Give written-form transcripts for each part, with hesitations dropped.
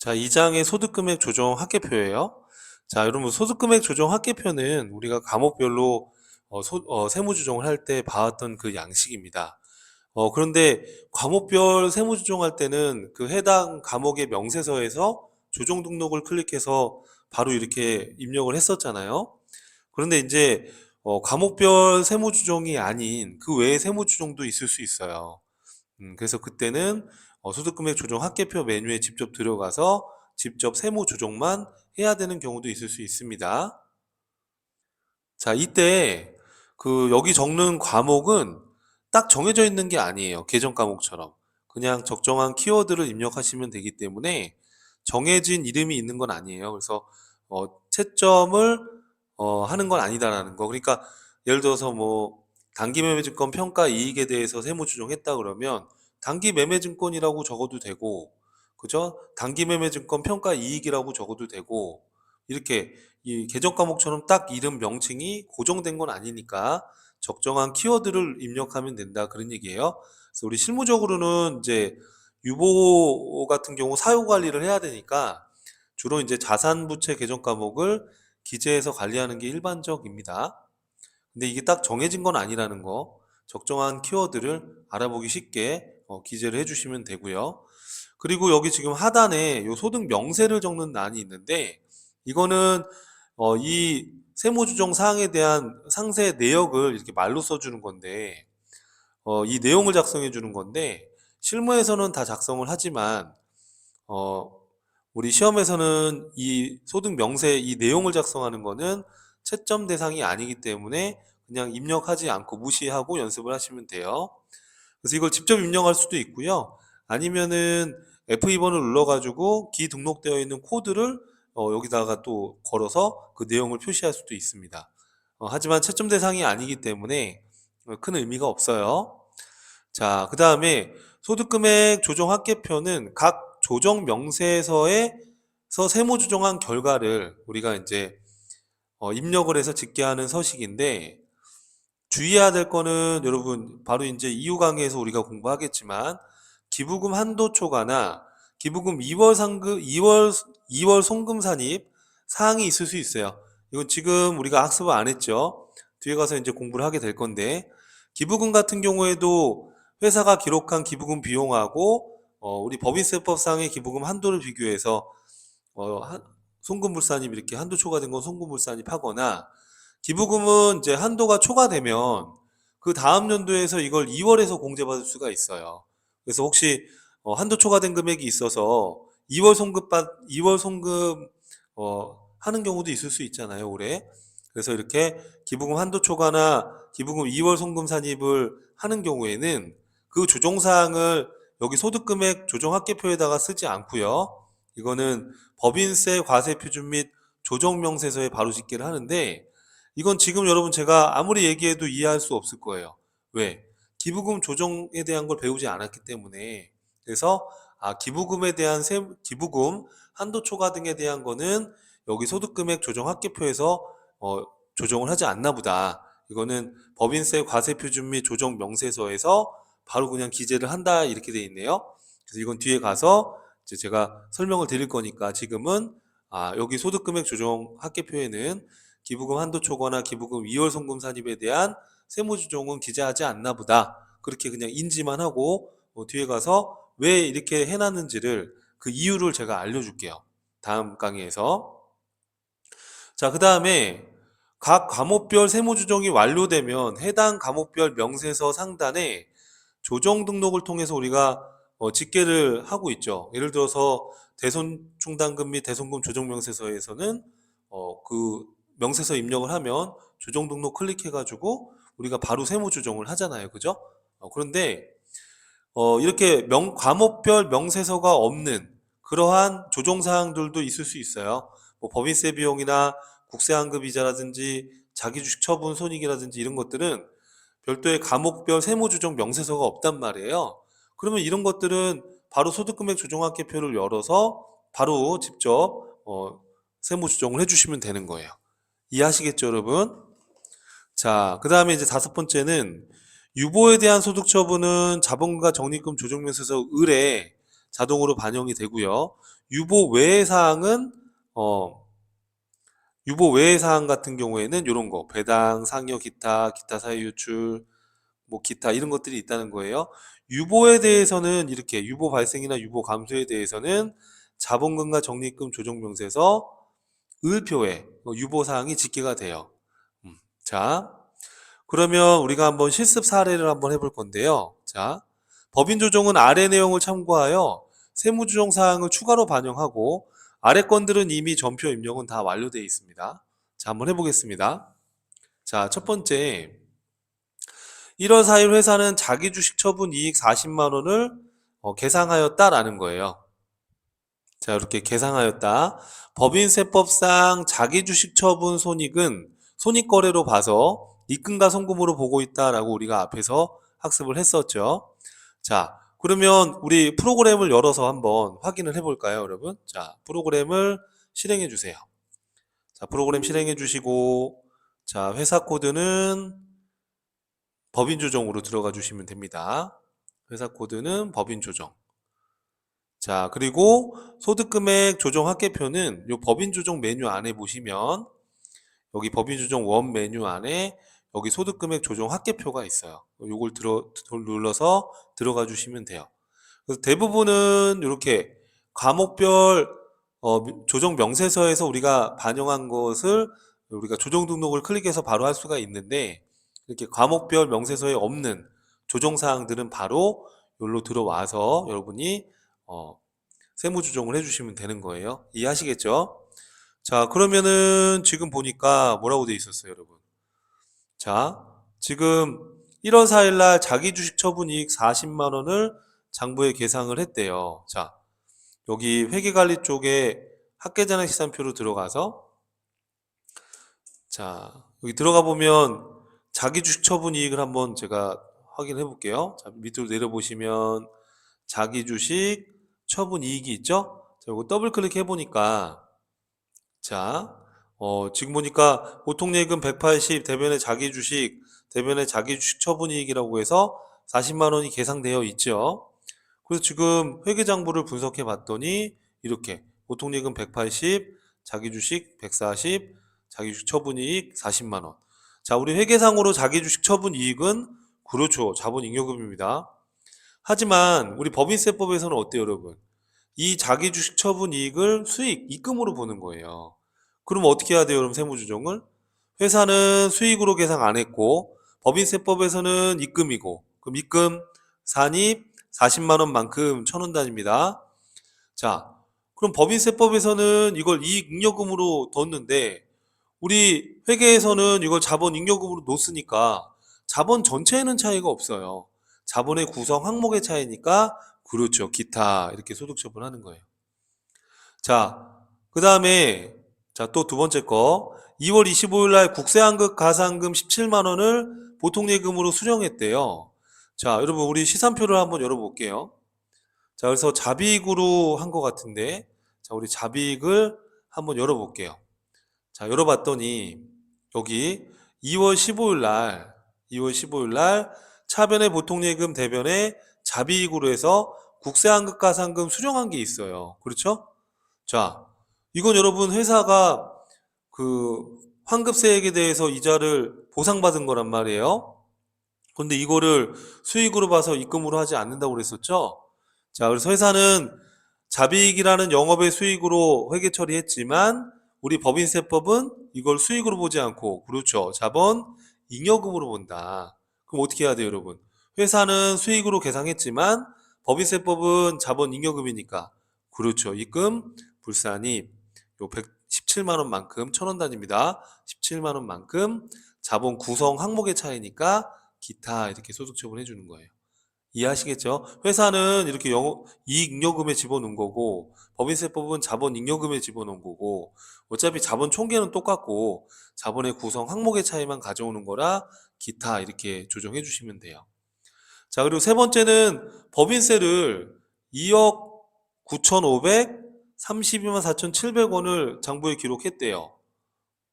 자, 2장의 소득금액 조정 합계표예요. 자, 여러분 소득금액 조정 합계표는 우리가 과목별로 세무조정을 할 때 봐왔던 그 양식입니다. 그런데 과목별 세무조정할 때는 그 해당 과목의 명세서에서 조정 등록을 클릭해서 바로 이렇게 입력을 했었잖아요. 그런데 이제 과목별 세무조정이 아닌 그 외의 세무조정도 있을 수 있어요. 그래서 그때는 소득금액 조정 합계표 메뉴에 직접 들어가서 직접 세무 조정만 해야 되는 경우도 있을 수 있습니다. 자, 이때 여기 적는 과목은 딱 정해져 있는 게 아니에요. 계정 과목처럼. 그냥 적정한 키워드를 입력하시면 되기 때문에 정해진 이름이 있는 건 아니에요. 그래서 채점을 하는 건 아니다라는 거. 그러니까 예를 들어서 뭐 단기 매매증권 평가 이익에 대해서 세무 조정했다 그러면 단기 매매증권이라고 적어도 되고, 그죠? 단기 매매증권 평가 이익이라고 적어도 되고, 이렇게 이 계정 과목처럼 딱 이름 명칭이 고정된 건 아니니까 적정한 키워드를 입력하면 된다 그런 얘기예요. 그래서 우리 실무적으로는 이제 유보 같은 경우 사유 관리를 해야 되니까 주로 이제 자산부채 계정 과목을 기재해서 관리하는 게 일반적입니다. 근데 이게 딱 정해진 건 아니라는 거, 적정한 키워드를 알아보기 쉽게 기재를 해주시면 되고요. 그리고 여기 지금 하단에 요 소득 명세를 적는 란이 있는데, 이거는 이 세무조정 사항에 대한 상세 내역을 이렇게 말로 써주는 건데, 이 내용을 작성해 주는 건데, 실무에서는 다 작성을 하지만 어, 우리 시험에서는 이 소득 명세 이 내용을 작성하는 거는 채점 대상이 아니기 때문에 그냥 입력하지 않고 무시하고 연습을 하시면 돼요. 그래서 이걸 직접 입력할 수도 있고요. 아니면은 F2번을 눌러가지고 기등록되어 있는 코드를 여기다가 또 걸어서 그 내용을 표시할 수도 있습니다. 하지만 채점 대상이 아니기 때문에 큰 의미가 없어요. 자, 그 다음에 소득금액 조정 합계표는 각 조정 명세서에서 세무 조정한 결과를 우리가 이제 입력을 해서 집계하는 서식인데, 주의해야 될 거는 여러분 바로 이제 이후 강의에서 우리가 공부하겠지만 기부금 한도 초과나 기부금 2월 상금 2월 송금 산입 사항이 있을 수 있어요. 이건 지금 우리가 학습을 안 했죠. 뒤에 가서 이제 공부를 하게 될 건데, 기부금 같은 경우에도 회사가 기록한 기부금 비용하고 우리 법인세법상의 기부금 한도를 비교해서 송금불산입 이렇게 한도 초과된 건 송금불산입 하거나, 기부금은 이제 한도가 초과되면 그 다음 연도에서 이걸 2월에서 공제받을 수가 있어요. 그래서 혹시 한도 초과된 금액이 있어서 2월 송금 하는 경우도 있을 수 있잖아요, 올해. 그래서 이렇게 기부금 한도 초과나 기부금 2월 송금 산입을 하는 경우에는 그 조정사항을 여기 소득금액 조정합계표에다가 쓰지 않고요. 이거는 법인세 과세표준 및 조정명세서에 바로 집계를 하는데, 이건 지금 여러분 제가 아무리 얘기해도 이해할 수 없을 거예요. 왜? 기부금 조정에 대한 걸 배우지 않았기 때문에. 그래서 기부금에 대한 기부금 한도 초과 등에 대한 거는 여기 소득금액 조정 합계표에서 조정을 하지 않나 보다. 이거는 법인세 과세표준 및 조정 명세서에서 바로 그냥 기재를 한다 이렇게 돼 있네요. 그래서 이건 뒤에 가서 이제 제가 설명을 드릴 거니까 지금은 여기 소득금액 조정 합계표에는 기부금 한도 초과나 기부금 2월 송금 산입에 대한 세무조정은 기재하지 않나 보다. 그렇게 그냥 인지만 하고 뒤에 가서 왜 이렇게 해놨는지를 그 이유를 제가 알려줄게요. 다음 강의에서. 자, 그 다음에 각 과목별 세무조정이 완료되면 해당 과목별 명세서 상단에 조정 등록을 통해서 우리가 집계를 하고 있죠. 예를 들어서 대손충당금 및 대손금 조정명세서에서는 그 명세서 입력을 하면 조정 등록 클릭해가지고 우리가 바로 세무 조정을 하잖아요. 그죠? 그런데 이렇게 과목별 명세서가 없는 그러한 조정 사항들도 있을 수 있어요. 뭐 법인세 비용이나 국세환급 이자라든지 자기주식 처분 손익이라든지 이런 것들은 별도의 과목별 세무조정 명세서가 없단 말이에요. 그러면 이런 것들은 바로 소득금액 조정합계표를 열어서 바로 직접 세무조정을 해주시면 되는 거예요. 이해하시겠죠, 여러분? 자, 그 다음에 이제 다섯 번째는 유보에 대한 소득 처분은 자본과 적립금 조정명세서 을에 자동으로 반영이 되고요. 유보 외의 사항은 유보 외의 사항 같은 경우에는 이런 거 배당, 상여, 기타 사유 유출, 뭐 기타 이런 것들이 있다는 거예요. 유보에 대해서는 이렇게 유보 발생이나 유보 감소에 대해서는 자본금과 적립금 조정명세서 을표에 유보 사항이 집계가 돼요. 자, 그러면 우리가 한번 실습 사례를 한번 해볼 건데요. 자, 법인 조정은 아래 내용을 참고하여 세무조정 사항을 추가로 반영하고 아래 건들은 이미 전표 입력은 다 완료되어 있습니다. 자, 한번 해보겠습니다. 자, 첫 번째 1월 4일 회사는 자기 주식 처분 이익 40만 원을 계상하였다라는 거예요. 자, 이렇게 계상하였다. 법인세법상 자기 주식 처분 손익은 손익거래로 봐서 입금과 송금으로 보고 있다라고 우리가 앞에서 학습을 했었죠. 자, 그러면 우리 프로그램을 열어서 한번 확인을 해볼까요, 여러분? 자, 프로그램을 실행해 주세요. 자, 프로그램 실행해 주시고, 자, 회사 코드는 법인 조정으로 들어가 주시면 됩니다. 회사 코드는 법인 조정. 자, 그리고 소득금액 조정 합계표는 이 법인 조정 메뉴 안에 보시면 여기 법인 조정 원 메뉴 안에 여기 소득금액 조정 합계표가 있어요. 요걸 눌러서 들어가 주시면 돼요. 그래서 대부분은 이렇게 과목별 조정 명세서에서 우리가 반영한 것을 우리가 조정 등록을 클릭해서 바로 할 수가 있는데 이렇게 과목별 명세서에 없는 조정 사항들은 바로 여기로 들어와서 여러분이 세무 조정을 해주시면 되는 거예요. 이해하시겠죠? 자, 그러면은 지금 보니까 뭐라고 돼 있었어요, 여러분? 자, 지금 1월 4일 날 자기 주식 처분 이익 40만 원을 장부에 계상을 했대요. 자, 여기 회계관리 쪽에 합계잔액 시산표로 들어가서 자, 여기 들어가 보면 자기 주식 처분 이익을 한번 제가 확인해 볼게요. 자, 밑으로 내려보시면 자기 주식 처분 이익이 있죠? 자, 이거 더블 클릭해 보니까 자, 지금 보니까 보통예금 180, 대변의 자기 주식, 대변의 자기 주식 처분 이익이라고 해서 40만 원이 계상되어 있죠. 그래서 지금 회계장부를 분석해 봤더니 이렇게 보통예금 180, 자기 주식 140, 자기 주식 처분 이익 40만 원. 자, 우리 회계상으로 자기 주식 처분 이익은 그렇죠. 자본 잉여금입니다. 하지만 우리 법인세법에서는 어때요, 여러분? 이 자기 주식 처분 이익을 수익, 입금으로 보는 거예요. 그럼 어떻게 해야 돼요, 여러분, 세무조정을? 회사는 수익으로 계상 안 했고, 법인세법에서는 입금이고, 그럼 입금, 산입, 40만 원만큼 1,000원 단위입니다. 자, 그럼 법인세법에서는 이걸 이익 잉여금으로 뒀는데, 우리 회계에서는 이걸 자본 잉여금으로 놓으니까 자본 전체에는 차이가 없어요. 자본의 구성 항목의 차이니까 그렇죠. 기타 이렇게 소득 처분하는 거예요. 자, 그 다음에 자, 또 두 번째 거 2월 25일 날 국세한급 가산금 17만 원을 보통예금으로 수령했대요. 자, 여러분 우리 시산표를 한번 열어볼게요. 자, 그래서 잡이익으로 한 것 같은데 자, 우리 잡이익을 한번 열어볼게요. 자, 열어봤더니 여기 2월 15일 날 차변의 보통예금 대변에 잡이익으로 해서 국세한급가산금 수령한 게 있어요. 그렇죠? 자, 이건 여러분 회사가 그 환급세액에 대해서 이자를 보상받은 거란 말이에요. 근데 이거를 수익으로 봐서 입금으로 하지 않는다고 그랬었죠? 자, 그래서 회사는 잡이익이라는 영업의 수익으로 회계 처리했지만 우리 법인세법은 이걸 수익으로 보지 않고 그렇죠. 자본 잉여금으로 본다. 그럼 어떻게 해야 돼요, 여러분? 회사는 수익으로 계상했지만 법인세법은 자본 잉여금이니까 그렇죠. 입금, 불산입 요 117만 원만큼 1,000원 단위입니다. 17만 원만큼 자본 구성 항목의 차이니까 기타 이렇게 소득 처분해 주는 거예요. 이해하시겠죠? 회사는 이렇게 이익잉여금에 집어넣은 거고 법인세법은 자본잉여금에 집어넣은 거고 어차피 자본 총계는 똑같고 자본의 구성 항목의 차이만 가져오는 거라 기타 이렇게 조정해 주시면 돼요. 자, 그리고 세 번째는 법인세를 2억 9,532만 4,700원을 장부에 기록했대요.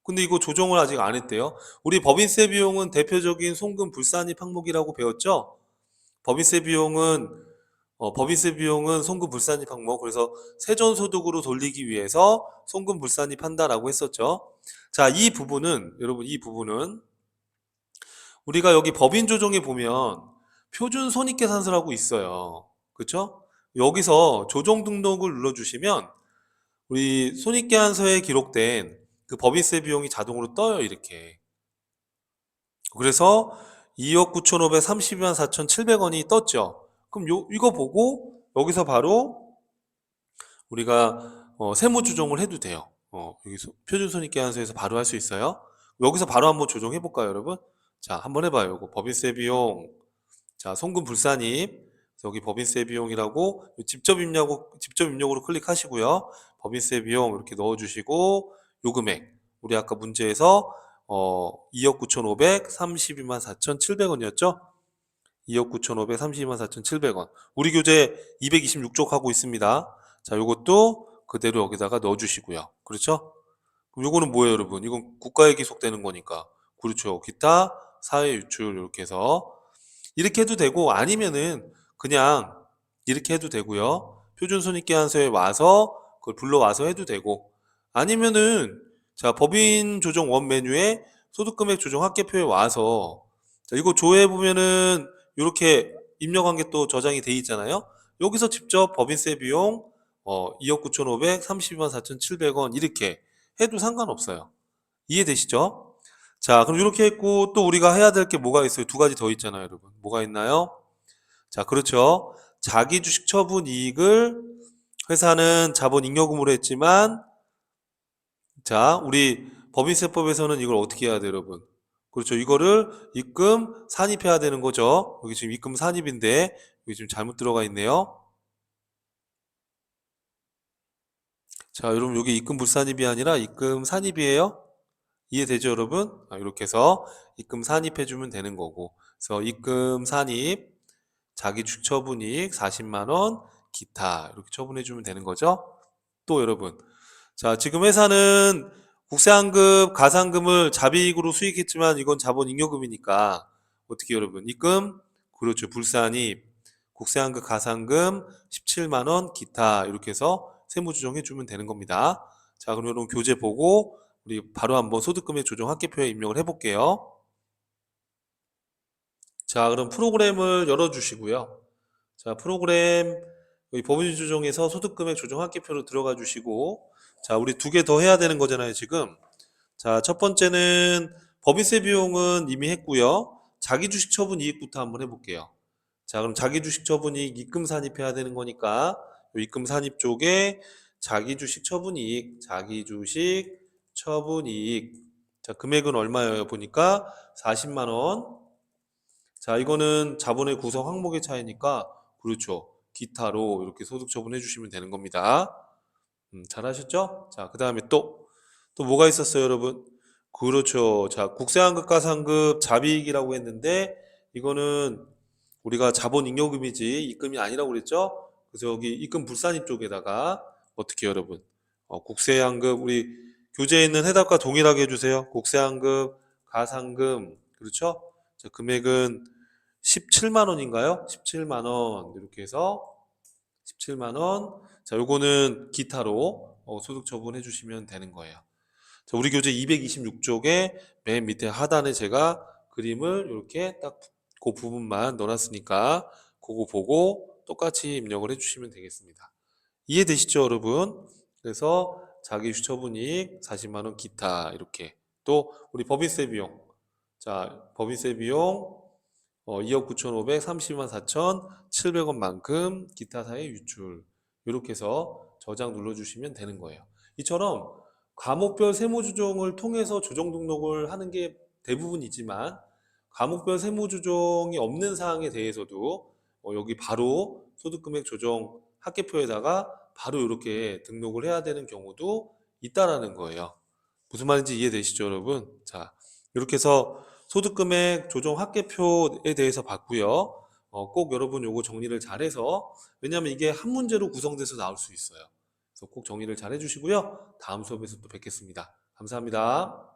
근데 이거 조정을 아직 안 했대요. 우리 법인세 비용은 대표적인 송금 불산입 항목이라고 배웠죠? 법인세 비용은 법인세 비용은 송금 불산입 항목, 그래서 세전소득으로 돌리기 위해서 송금 불산입한다라고 했었죠. 자, 이 부분은 여러분, 이 부분은 우리가 여기 법인 조정에 보면 표준 손익계산서라고 있어요. 그렇죠? 여기서 조정 등록을 눌러주시면 우리 손익계산서에 기록된 그 법인세 비용이 자동으로 떠요, 이렇게. 그래서 2억 9,532만 4,700원이 떴죠. 그럼 이거 보고 여기서 바로 우리가 세무 조정을 해도 돼요. 여기 표준손익계산서에서 바로 할 수 있어요. 여기서 바로 한번 조정해 볼까요, 여러분? 자, 한번 해봐요. 이거 법인세 비용, 자, 송금 불산입, 여기 법인세 비용이라고 직접 입력으로 클릭하시고요. 법인세 비용 이렇게 넣어주시고 요 금액, 우리 아까 문제에서 2억 9,532만 4,700원이었죠? 2억 9,532만 4,700원. 우리 교재 226쪽 하고 있습니다. 자, 요것도 그대로 여기다가 넣어주시고요. 그렇죠? 그럼 요거는 뭐예요, 여러분? 이건 국가에 기속되는 거니까. 그렇죠. 기타 사회 유출 이렇게 해서 이렇게 해도 되고 아니면은 그냥 이렇게 해도 되고요. 표준손익계산서에 와서 그걸 불러와서 해도 되고 아니면은 자, 법인 조정 원 메뉴에 소득금액 조정 합계표에 와서 자, 이거 조회해 보면은 이렇게 입력한 게 또 저장이 돼 있잖아요. 여기서 직접 법인세 비용 2억 9,532만 4,700원 이렇게 해도 상관없어요. 이해되시죠? 자, 그럼 이렇게 했고 또 우리가 해야 될 게 뭐가 있어요? 두 가지 더 있잖아요, 여러분. 뭐가 있나요? 자, 그렇죠. 자기 주식 처분 이익을 회사는 자본 잉여금으로 했지만 자, 우리 법인세법에서는 이걸 어떻게 해야 돼요, 여러분? 그렇죠. 이거를 입금 산입해야 되는 거죠. 여기 지금 입금 산입인데 여기 지금 잘못 들어가 있네요. 자, 여러분 여기 입금 불산입이 아니라 입금 산입이에요. 이해되죠, 여러분? 이렇게 해서 입금 산입해 주면 되는 거고. 그래서 입금 산입, 자기 주처분이익 40만 원, 기타 이렇게 처분해 주면 되는 거죠. 또 여러분, 자, 지금 회사는 국세환급, 가산금을 자비익으로 수익했지만 이건 자본 잉여금이니까 어떻게 여러분? 입금, 그렇죠. 불산입, 국세환급, 가산금 17만 원, 기타 이렇게 해서 세무조정해 주면 되는 겁니다. 자, 그럼 여러분 교재 보고 우리 바로 한번 소득금액 조정 합계표에 입력을 해볼게요. 자, 그럼 프로그램을 열어주시고요. 자, 프로그램 여기 법인 조정에서 소득금액 조정 합계표로 들어가 주시고 자, 우리 두 개 더 해야 되는 거잖아요, 지금. 자, 첫 번째는 법인세 비용은 이미 했고요. 자기 주식 처분 이익부터 한번 해볼게요. 자, 그럼 자기 주식 처분 이익 입금 산입해야 되는 거니까 요 입금 산입 쪽에 자기 주식 처분 이익, 자기 주식 처분 이익. 자, 금액은 얼마예요? 보니까 40만 원. 자, 이거는 자본의 구성 항목의 차이니까 그렇죠. 기타로 이렇게 소득 처분해 주시면 되는 겁니다. 잘하셨죠? 자, 그 다음에 또 뭐가 있었어요, 여러분? 그렇죠. 자, 국세환급 가산급 자비익이라고 했는데 이거는 우리가 자본 잉여금이지 입금이 아니라고 그랬죠? 그래서 여기 입금 불산입 쪽에다가 어떻게 여러분? 국세환급 우리 교재에 있는 해답과 동일하게 해주세요. 국세환급 가산금 그렇죠? 자, 금액은 17만 원인가요? 17만 원 이렇게 해서 17만 원. 자, 요거는 기타로 소득 처분해 주시면 되는 거예요. 자, 우리 교재 226쪽에 맨 밑에 하단에 제가 그림을 이렇게 딱 그 부분만 넣어놨으니까 그거 보고 똑같이 입력을 해주시면 되겠습니다. 이해되시죠, 여러분? 그래서 자기 주처분이익 40만 원 기타 이렇게 또 우리 법인세 비용 자 법인세 비용 2억 9,530만 4,700원만큼 기타 사의 유출 이렇게 해서 저장 눌러주시면 되는 거예요. 이처럼 과목별 세무조정을 통해서 조정 등록을 하는 게 대부분이지만 과목별 세무조정이 없는 사항에 대해서도 여기 바로 소득금액 조정 합계표에다가 바로 이렇게 등록을 해야 되는 경우도 있다라는 거예요. 무슨 말인지 이해되시죠, 여러분? 자, 이렇게 해서 소득금액 조정 합계표에 대해서 봤고요. 꼭 여러분 요거 정리를 잘해서 왜냐하면 이게 한 문제로 구성돼서 나올 수 있어요. 그래서 꼭 정리를 잘 해주시고요. 다음 수업에서 또 뵙겠습니다. 감사합니다.